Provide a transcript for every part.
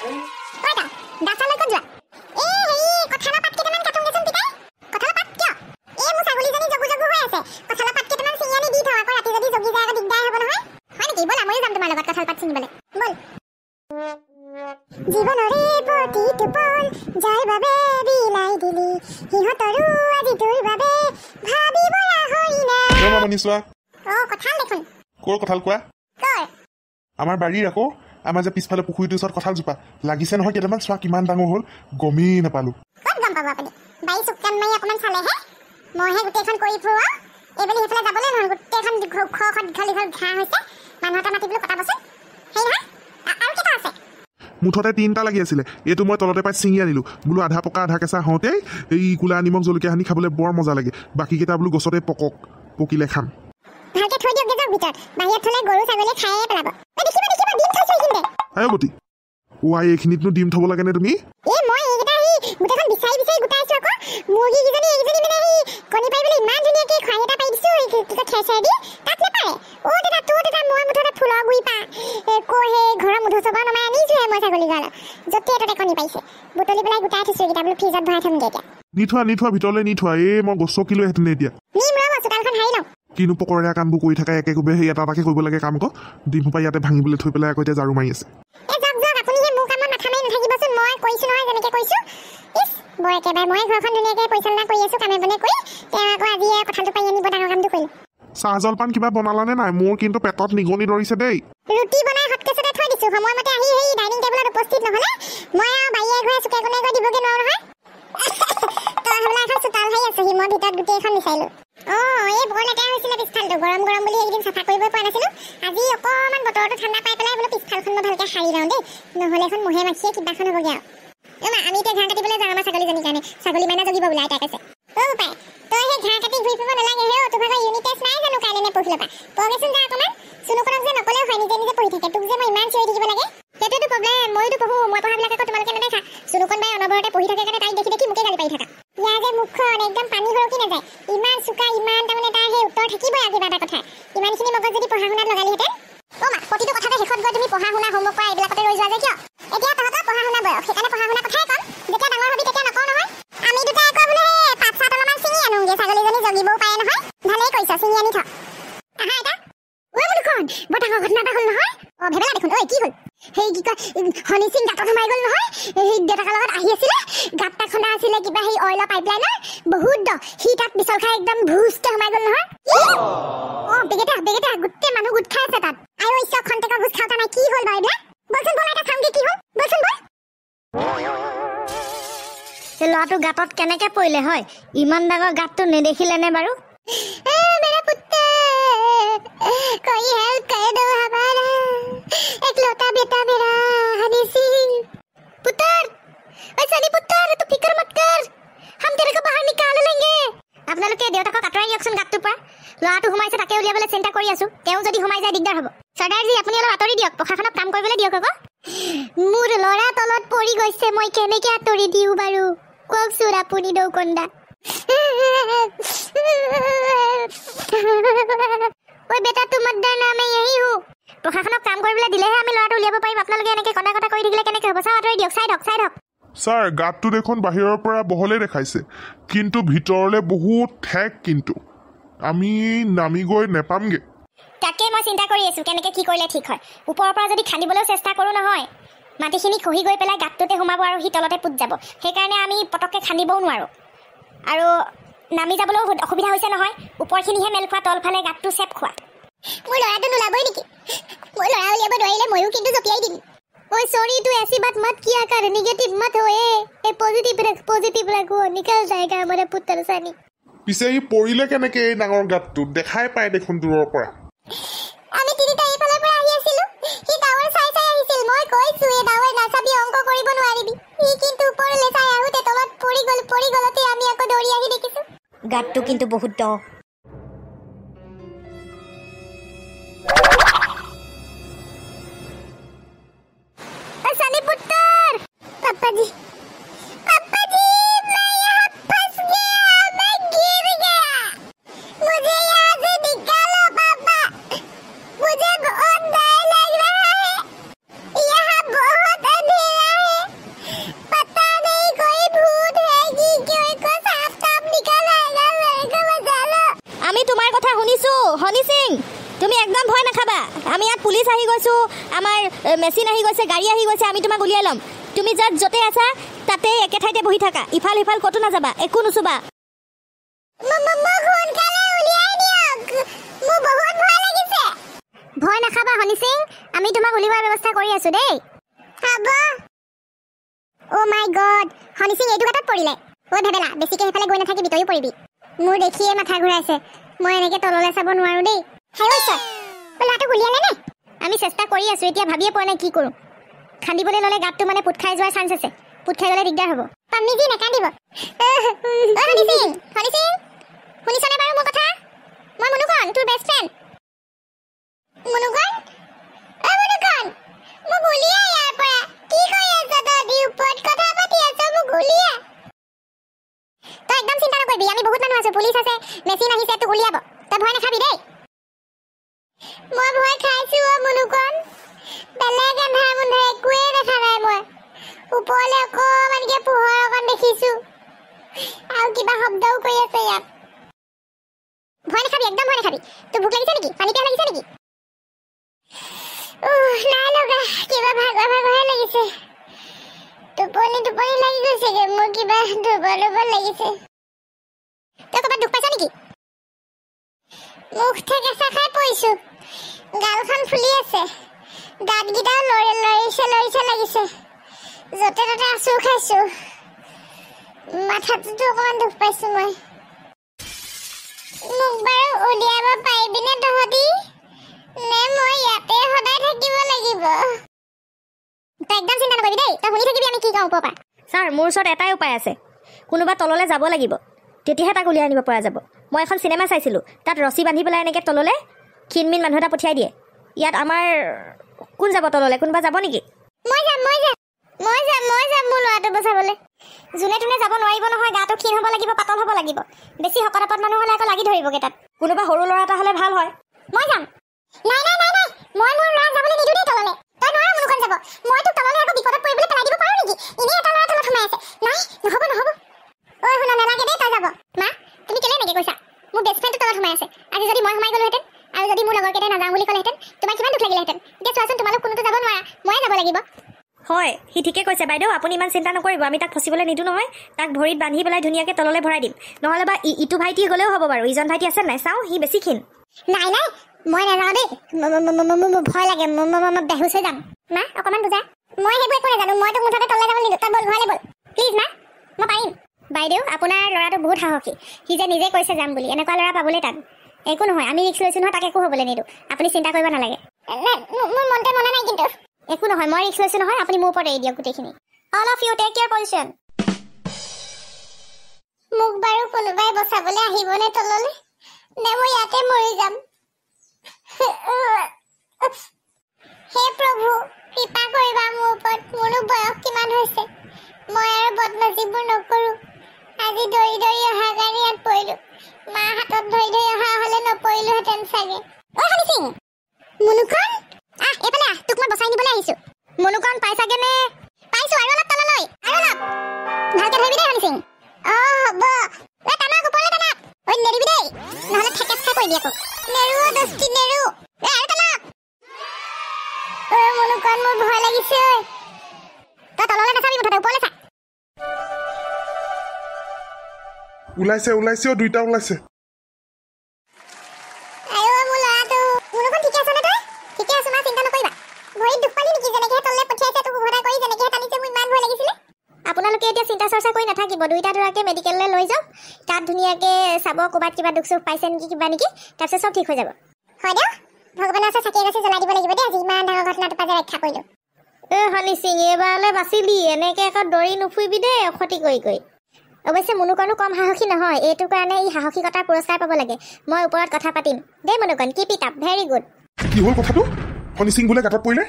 ওইটা দাছালৈ কত যোৱা এ হেই কঠালা পাত কেটামান কাটুংগেচোন পিতাই কঠালা পাত কিয় এ মু ছাগলীজনী জগু জগু হৈ আছে কঠালা পাত কেটামান চিঙি আনি দি থওঁ আকৌ ৰাতি যদি জগি যায় আকৌ দিগদাৰ হ'ব নহয় হয় নেকি বল মইও যাম তোমাৰ লগত কঠাল পাত চিঙিবলৈ বল জীৱনৰে প্ৰতিটো পল যাৰ বাবে বিলাই দিলি সিহঁতৰো আজি তোৰ বাবে ভাবিবলা হৈ না মানিছোৱা কঠাল দেখোন কৰ কঠাল কোৱা কৰ আমাৰ বাৰীৰ আকৌ আমাৰ যে পিছফালে পুখুৰীটোৰ ওচৰত কঠাল জোপা লাগিছে নহয় কেইটামান চোৱা কিমান ডাঙৰ হ'ল গমেই নাপালো ক'ত গম পাব আপুনি বাৰী চুকান মাৰি অকণমান চালেহে মইহে গোটেইখন কৰি ফুৰোঁ এইবেলি সেইফালে যাবলৈ নহয় গোটেইখন দীঘল দীঘল ঘাঁহ হৈছে মানুহ এটা মাতি বোলো কটাবচোন সেই নহয় আৰু কেইটা আছে মুঠতে 3টা লাগি আছিলে এইটো মই তলতে পাই চিঙি আনিলো বোলো আধা পকা আধা কেঁচা হওঁতে এই কুলা নিমখ জলকীয়া সানি খাবলৈ বৰ মজা লাগে বাকী কেইটা বোলো গছতে পকিলে খাম ভালকে থৈ দিয়ক গেজৰ ভিতৰত বাহিৰত থলে গৰু ছাগলীয়ে খায়ে পেলাব দেখিবা ডিম থৈছো এইখিনিতে আয় গতি ওৱাই এইখিনিতনো ডিম থব লাগে নে তুমি মই এইকেইটা গোটেইখন বিচাৰি গোটাইছো আকৌ মুৰ্গীকেইজনী এইকেইজনী মানে কণী পাৰিবলৈ ইমান ধুনীয়াকৈ খৰাং এটা পাৰি দিছো খেৰ দি তাত নাপাৰে দাদা তোৰ দাদা মই মুঠতে ফুলৰ গুৰি পা সেই ঘৰৰ মুধ চবা নমাই আনিছোহে মই ছাগলী গঁৰালত য'তে ত'তে কণী পাৰিছে বুটলি পেলাই গোটাই থৈছো এইকেইটা বোলো ফ্ৰিজত ভৰাই থমগে এতিয়া নিথোৱা ভিতৰলৈ নিথোৱা এই মই গছ কিলো হেতেনে এতিয়া নিম ৰ'ব চোতালখন হাৰি লওঁ কিনো পকৰা কামবোৰ কৰি থাকে একে কোবে সেই এটা কৰিব লাগে কাম আকৌ ডিম সোপা ইয়াতে ভাঙিবলৈ থৈ পেলাই আকৌ এতিয়া ঝাৰু মাৰি আছে আপুনি যে মোৰ কামত মাথা মাৰি নাথাকিবচোন মই কৈছো নহয় যেনেকৈ কৈছো বৰ একেবাৰে মই ঘৰখন ধুনীয়াকৈ পৰিচালনা কৰি আছো কামে বনে কৰি তেওঁ আকৌ আজি কঁঠালটো পাৰি আনিব ডাঙৰ কামটো কৰিলো চাহ জলপান কিবা বনালানে নাই মোৰ কিন্তু পেটত নিগনি ধৰিছে দেই ৰুটি বনাই হটকেছতে থৈ দিছো সময়মতে আহি সেই ডাইনিং টেবুলত উপস্থিত নহলে মই আৰু বাৰীয়ে ঘৰে চুকে কোণে গৈ দিবগে নোৱাৰো নহয় তই হ'বলা এখন চোতাল হৈ আছে মই ভিতৰত গোটেইখন বিচাৰিলো এই বৰ লেতেৰা হৈছিলে পিছফালটো গৰম বুলি এইকেইদিন চাফা কৰিবই পৰা নাছিলো আজি অকণমান বতৰটো ঠাণ্ডা পাই পেলাই বোলো পিছফালখন মই ভালকৈ সাৰি লওঁ দেই নহ'লে এখন মহে মাখিয়ে কিবাখন হ'বগৈ আৰু আমি এতিয়া ঘাঁহ কাটিবলৈ যাওঁ আমাৰ ছাগলীজনীৰ কাৰণে ছাগলী মানে জগিব বোলে আইতাক আছে পাই তই সেই ঘাঁহ কাটি ঘূৰি ফুৰিব নালাগে তোৰ ভাগৰ ইউনিট টেষ্ট নাই জানো কাইলৈ নে পৰহিলৈ পৰা পঢ়েচোন যা অকণমান চুনুকণক যে নকলেও হয় নিজে নিজে পঢ়ি থাকে তোক যে মই ইমান চিঞৰি থাকিব লাগে সেইটোৱেতো প্ৰব্লেম ময়োতো পঢ়ো মই পঢ়াবিলাক আকৌ তোমালোকে নেদেখা চুনুকণ বাই অনবৰতে পঢ়ি থাকে কাৰণে তাইক দেখি মোকে গালি পাৰি থাকা ইয়াৰ যে মুখখন একদম পানী সৰকি নাযায় ইমান চোকা ইমান তাৰমানে তাৰ সেই উত্তৰ থাকিবই আৰু কিবা এটা কথা ইমানখিনি মগজ যদি পঢ়া শুনাত লগালিহেঁতেন প্ৰতিটো কথাতে শেষত গৈ তুমি পঢ়া শুনা হোমৱৰ্ক কৰা এইবিলাকতে ৰৈ যোৱা যে কিয় এতিয়া তহঁতৰ পঢ়া শুনা বয়স সেইকাৰণে পঢ়া শুনা কথাই কম যেতিয়া ডাঙৰ হবি তেতিয়া নকওঁ নহয় আমি দুটাই আকৌ বোলে পাত চাত অলপমান চিঙি আনোগে ছাগলীজনী জগিবও পাৰে নহয় ভালেই কৰিছ চিঙি আনি থ আহা এটা মুখখন বৰ ডাঙৰ ঘটনা এটা হ'ল নহয় ভেবেলা দেখোন কি হ'ল সেই কি কয় হনী সিং গাঁতত সোমাই গ'ল নহয় সেই দেউতাকৰ লগত আহি আছিলে গাঁত এটা খন্দা আছিলে কিবা সেই অইলৰ পাইপলাইনৰ বহুত দ সি তাত পিছল খাই একদম ভুচকে সোমাই গ'ল নহয় বেগেটা গোটেই মানুহ গোট খাই আছে তাত আৰু ঈশ্বৰ খন্তেকৰ ভোজ খাওঁতা নাই কি হ'ল বাৰু এইবিলাক বলচোন বল এটা চামগে কি হ'ল বলচোন বল ল'ৰাটো গাঁতত কেনেকে পৰিলে হয় ইমান ডাঙৰ গাঁতটো নেদেখিলেনে বাৰু मेरा पुत्र कोई हेल्प कर दो हमारा एकलौता बेटा मेरा हनी सिंह पुत्र सनी पुत्र तू फिक्र मत कर हम तेरे को बाहर निकाल लेंगे আপোনালোকে দেউতাকক আঁতৰাই দিয়কচোন গাঁতটোৰ পৰা ল'ৰাটো সোমাইছে তাকে উলিয়াবলৈ চিন্তা কৰি আছো তেওঁ যদি সোমাই যায় দিগদাৰ হ'ব চৰ্দাৰজী আপুনি অলপ আঁতৰি দিয়ক প্ৰশাসনক কাম কৰিবলৈ দিয়ক আকৌ মোৰ ল'ৰা তলত পৰি গৈছে মই কেনেকৈ আঁতৰি দিওঁ বাৰু কওকচোন আপুনি দৌকন্দা ওই বেটা তুম মত ডৰনা मैं यही हूं প্ৰশাসনক কাম কৰিবলৈ দিলেহে আমি ল'ৰাটো উলিয়াব পাৰিম আপোনালোকে এনেকৈ কটা কটা কৰি থাকিলে কেনেকৈ হ'ব চাও আঁতৰি দিয়ক চাই ধক স্যাৰ গাঁতটো দেখোন বাহিৰৰ পৰা বহলে দেখাইছে কিন্তু ভিতৰলে বহুত ঠেক কিন্তু আমি নামি গৈ নেপামগে তাকে মই চিন্তা কৰি আছো কেনেকৈ কি কৰিলে ঠিক হয় ওপৰৰ পৰা যদি খান্দিবলৈ চেষ্টা কৰো নহয় মাটিখিনি খহি গৈ পেলাই গাঁতটোতে সোমাব আৰু হি তলতে পুত যাব সেইকাৰণে আমি পটককৈ খান্দিবও নোৱাৰো আৰু নামি যাবলৈও অসুবিধা হৈছে নহয় ওপৰখিনিহে মেল খোৱা তলফালে গাঁতটো চেপ খোৱা মোৰ ল'ৰাটো নোলাবই নেকি মোৰ ল'ৰা উলিয়াব নোৱাৰিলে ময়ো কিন্তু জপিয়াই দিম ओए सॉरी तू ऐसी बात मत किया कर नेगेटिव मत हो ए पॉजिटिव रखो निकल जाएगा हमारा पुत्र सनी পিছে ই পৰিলে কেনেকে এই ডাঙৰ গাঁতটো দেখাই পায় দেখোন দূৰৰ পৰা আমি তিনিটা এইফালৰ পৰা আহি আছিলো হি ডাৱৰ চাই আহিছিল মই কৈছো এই ডাৱৰ নাচাবি অংক কৰিব নোৱাৰিবি হি কিন্তু ওপৰলৈ চাই আহোতে তলত পৰি গলতে আমি আকৌ দৌৰি আহি দেখিছো গাঁতটো কিন্তু বহুত দ सनी पुत्र पापा जी मैं यहाँ फंस गया मैं गिर गया मुझे यहाँ से निकालो पापा मुझे बहुत डर लग रहा है यहाँ बहुत अंधेरा আমি ইয়াত পুলিচ আহি গৈছোঁ, আমাৰ মেচিন আহি গৈছে, গাড়ী আহি গৈছে, আমি তোমাক উলিয়াই ল'ম। তুমি য'তে আছা তাতে একে ঠাইতে বহি থাকা, ইফাল সিফাল ক'তো নাযাবা, একো নুচুবা। ভয় নাখাবা হনী সিং, আমি তোমাক উলিওৱাৰ ব্যৱস্থা কৰি আছো দেই। হ'ব। অ' মাই গড, হনী সিং এইটো গাঁতত পৰিলে। অ' ভেবেলা, বেছিকৈ সেইফালে গৈ নাথাকিবি, তয়ো পৰিবি। মোৰ দেখিয়ে মাথা ঘূৰাইছে, মই এনেকৈ তললৈ চাব নোৱাৰো দেই। ল'ৰাটোক উলিয়ালে নে? আমি চেষ্টা কৰি আছো, এতিয়া ভাবিয়ে পোৱা নাই কি কৰোঁ। খান্দিবলৈ ল'লে গাঁতটো মানে পোত খাই যোৱাৰ চান্স আছে, পোত খাই গ'লে দিগদাৰ হ'ব। পানীজি নাকান্দিব। হনী সিং, শুনিছনে বাৰু মোৰ কথা? মই মুনুকণ, তোৰ বেষ্ট ফ্ৰেণ্ড। মুনুকণ, মোক উলিয়া ইয়াৰ পৰা। কি কৰি আছ তই? ওপৰত কথা পাতি আছ, মোক উলিয়া। তই একদম চিন্তা নকৰিবি, আমি বহুত মানুহ আছো, পুলিচ আছে, মেচিন আহিছে, তোক উলিয়াব। তই ভয় নাখাবি দেই। মই ভয় খাইছো অ' মুনুকণ, বেলেগ এন্ধাৰ মুন্ধাৰ একোৱে দেখা নাই। মই ওপৰলৈ অকণমানকৈ পোহৰ অকণ দেখিছো, আৰু কিবা শব্দও কৰি আছে ইয়াত। ভয় নাখাবি, একদম ভয় নাখাবি। তোৰ ভোক লাগিছে নেকি? পানী পিয়াহ লাগিছে নেকি? নাই লগা, কিবা ভাগৰহে লাগিছে। টোপনি লাগি গৈছেগে, মোৰ কিবা দুৰ্বল লাগিছে। তই ক'ৰবাত দুখ পাইছ নেকি? মুখ ঠেকেচা খাই পৰিছো, গালখন ফুলি আছে, দাঁতকেইটাও লৰিছে লাগিছে, য'তে ত'তে আঁচুৰ খাইছো, মাথাটোতো অকণমান দুখ পাইছো মই। মোক বাৰু উলিয়াব পাৰিবিনে তহঁতি, নে মই ইয়াতে সদায় থাকিব লাগিব? তই একদম চিন্তা নকৰিবি দেই, তই শুনি থাকিবি আমি কি কওঁ ওপৰৰ পৰা। ছাৰ, মোৰ ওচৰত এটাই উপায় আছে, কোনোবা তললৈ যাব লাগিব, তেতিয়াহে তাক উলিয়াই আনিব পৰা যাব। মই এখন চিনেমা চাইছিলোঁ, তাত ৰছী বান্ধি পেলাই এনেকৈ তললৈ ক্ষীণমিন মানুহ এটা পঠিয়াই দিয়ে। ইয়াত আমাৰ কোন যাব তললৈ? কোনোবা যাব নেকি? মই যাম মোৰ ল'ৰাটো বচাবলৈ। যোনে তোনে যাব নোৱাৰিব নহয়, গাটো ক্ষীণ হ'ব লাগিব, পাতল হ'ব লাগিব। বেছি শকত মানুহ হ'লে আকৌ লাগি ধৰিবগৈ তাত। কোনোবা সৰু ল'ৰা এটা হ'লে ভাল হয়। মই যাম। নাই, মই মোৰ ল'ৰা যাবলৈ নিদিওঁ দেই তললৈ। তই নোৱাৰ মুনুকণ যাব। মই তোক তললৈ আকৌ বিপদত পৰিবলৈ পেলাই দিব পাৰোঁ নেকি? এনেই এটা ল'ৰা তলত সোমাই আছে। নাই, নহ'ব। ঐ শুন, নালাগে দেই, তই যাব। মা, তুমি কেলে এনেকৈ কৈছা? মোৰ বেষ্ট ফ্ৰেণ্ডটো তলত সোমাই আছে। আজি যদি মই সোমাই গ'লোহেঁতেন, আৰু যদি মোৰ লগৰকেইটাই নাযাওঁ বুলি ক'লেহেঁতেন, তোমাৰ কিমান দুখ লাগিলেহেঁতেন। এতিয়া চোৱাচোন, তোমালোক কোনোতো যাব নোৱাৰা, ময়ে যাব লাগিব। হয়, সি ঠিকে কৈছে বাইদেউ, আপুনি ইমান চিন্তা নকৰিব, আমি তাক ফচিবলৈ নিদিওঁ নহয়। তাক ভৰিত বান্ধি পেলাই ধুনীয়াকৈ তললৈ ভৰাই দিম। নহ'লে বা ইটো ভাইটি গ'লেও হ'ব বাৰু, ইজন ভাইটি আছে নাই চাওঁ, সি বেছি ক্ষীণ। নাই, মই নাযাওঁ দেই, মোৰ ভয় লাগে, মই বেহুচ হৈ যাম। মা, অকণমান বুজা। মই সেইবোৰ একো নাজানো, মই তোক মুঠতে তললৈ যাব নিদিওঁ। তই বল, ঘৰলৈ বল প্লিজ। মা, মই পাৰিম। বাইদেউ, আপোনাৰ ল'ৰাটো বহুত সাহসী, সি যে নিজে কৈছে যাম বুলি। এনেকুৱা ল'ৰা পাবলৈ টান। একো নহয়, আমি ৰিক্স লৈছোঁ নহয়, তাক একো হ'বলৈ নিদিওঁ। আপুনি চিন্তা কৰিব নালাগে। মোৰ মনতে মনা নাই কিন্তু। একো নহয়, মই ৰিক্স লৈছোঁ নহয়, আপুনি মোৰ ওপৰত এৰি দিয়ক গোটেইখিনি। All of you take your position. মোক বাৰু কোনোবাই বচাবলৈ আহিবনে তললৈ, নে মই ইয়াতে মৰি যাম? হে প্ৰভু, কৃপা কৰিবা মোৰ ওপৰত। মোৰো বয়স কিমান হৈছে, মই আৰু বদমাচিবোৰ নকৰোঁ। আজি দৌৰি অহা কাৰণে ইয়াত পৰিলোঁ। মা হাতত ধৰি অহা হ'লে নপৰিলোহেঁতেন চাগে। ঐ হনী সিং, মুনুকণ এইফালে আহ, তোক মই বচাই নিবলৈ আহিছোঁ। মুনুকণ পাইছাগে নে? পাইছোঁ, আৰু অলপ তললৈ, আৰু অলপ ভালকৈ ধৰিবি দেই হনী সিং। হ'ব। টানাক ওপৰলৈ, টানাক। ঐ নেৰিবি দেই, নহ'লে ঠেকেচ খাই পৰিবি আকৌ। নেৰো দস্তি, নেৰো। আৰু টানাক। মুনুকণ, মোৰ ভয় লাগিছে। তই তললৈ নাচাবি, মুঠতে ওপৰলৈ চা। ওলাইছে, দুইটা ওলাইছে। মোৰ ল'ৰাটো। মুনুকণ, ঠিকে আছ নে তই? ঠিকে আছো মা, চিন্তা নকৰিবা। ভৰিত দুখ পালি নেকি? যেনেকৈ তললৈ পঠিয়াইছে তোক উভতাই কৰি, যেনেকৈ টানিছে, মোৰ ইমান ভয় লাগিছিলে। আপোনালোকে এতিয়া চিন্তা চৰ্চা কৰি নাথাকিব, দুইটা ল'ৰাকে মেডিকেললৈ লৈ যাওক। তাত ধুনীয়াকৈ চাব ক'ৰবাত কিবা দুখ চুখ পাইছে নেকি, কিবা নেকি, তাৰপিছত চব ঠিক হৈ যাব। হয় দিয়ক, ভগৱানৰ ওচৰত চাকি এগছি জ্বলাই দিব লাগিব দেই, আজি ইমান ডাঙৰ ঘটনাটোৰ পৰা যে ৰক্ষা কৰিলোঁ। হনী সিং, এইবাৰলৈ বাচিলি, এনেকৈ আকৌ দৌৰি নুফুৰিবি দেই অখতি কৰি। অৱশ্যে মুনুকণো কম সাহসী নহয়, এইটো কাৰণে ই সাহসিকতাৰ পুৰস্কাৰ পাব লাগে। মই ওপৰত কথা পাতিম দেই মুনুকণ, keep it up, very good. কি হ'ল কথাটো? হনী সিং বোলে গাঁতত পৰিলে?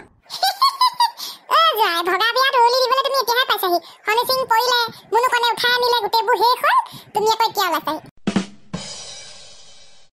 ভগা বিয়াত উৰুলি দিবলৈ তুমি এতিয়াহে পাইছাহি। হনী সিং পৰিলে, মুনুকণে উঠাই আনিলে, গোটেইবোৰ শেষ হ'ল, তুমি আকৌ এতিয়া ওলাইছাহি।